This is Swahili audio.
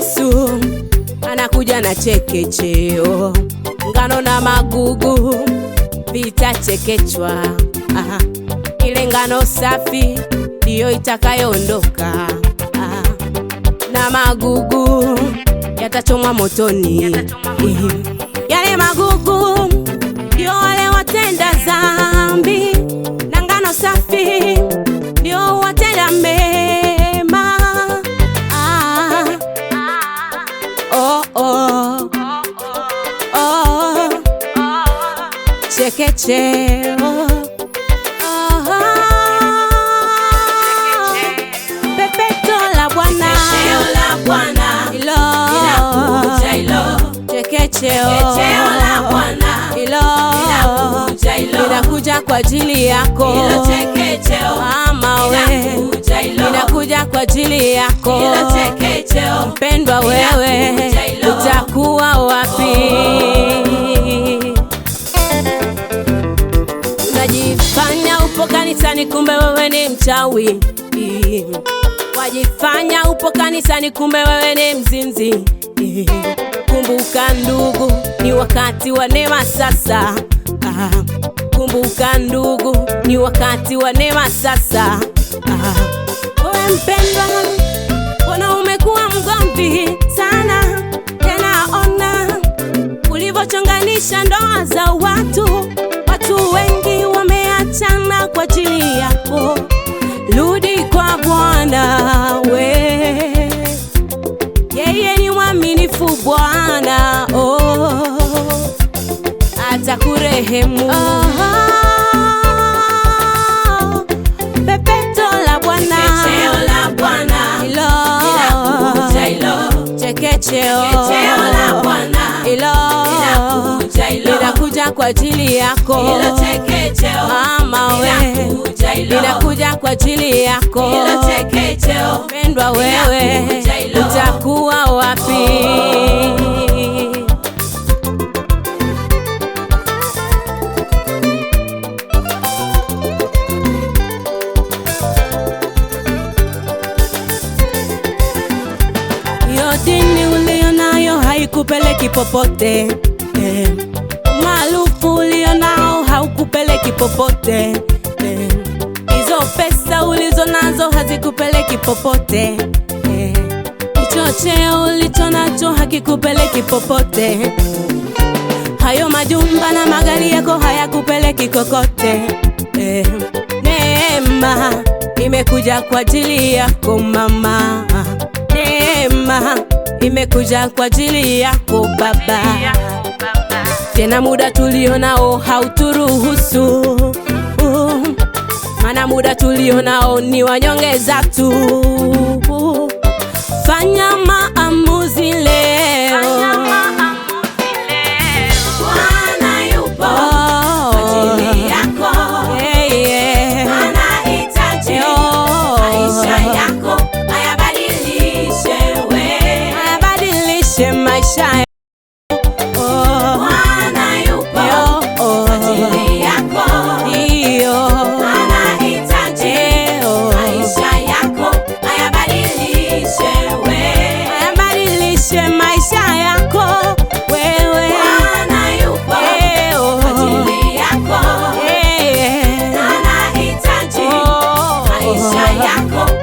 Yesu anakuja na chekecheo, ngano na magugu vitachekechwa. Ile ngano safi ndiyo itakayoondoka, na magugu yatachomwa motoni. Yale magugu ndio wale watenda dhambi, na ngano safi ndio watenda mema. Chekecheo, pepeto la Bwana, chekecheo la Bwana linakuja kwa ajili yako. Mama we, linakuja kwa ajili yako. Mpendwa wewe, utakuwa wapi? Unajifanya upo kanisani, kumbe wewe ni mchawi. Wajifanya upo kanisani, kumbe wewe ni mzinzi. Kumbuka ndugu, ni wakati wa neema sasa. Kumbuka ndugu, ni wakati wa neema sasa. Wewe mpendwa, mbona umekuwa mgomvi sana? Tena ona ulivyochonganisha ndoa za watu. Watu wengi wameachana kwa ajili yako. Rudi kwa Bwana we, yeye ni mwaminifu Bwana, atakurehemu. Pepeto la Bwana, chekecheo la Bwana linakuja kwa ajili yako. Mama we, linakuja kwa ajili yako. Mpendwa wewe, utakuwa wapi? Dini ulionayo haikupeleki popote. Maarufu ulionao haukupeleki popote. Hizo pesa ulizo nazo hazikupeleki popote. Kichocheo ulicho nacho hakikupeleki popote. Hayo majumba na magari yako hayakupeleki kokote. Neema imekuja kwa ajili yako mama. Neema imekuja kwa ajili yako baba. Tena muda tulionao hauturuhusu, mana muda tulionao ni wanyongeza tu. Fanya maamuzi leo. Bwana yupo kwa ajili yako. Anahitaji maisha yako, ayabadilishe maisha yako. Bwana yupo kwa ajili yako. Anahitaji maisha yako, ayabadilishe maisha yako wewe. Bwana yupo kwa ajili yako. Anahitaji maisha yako.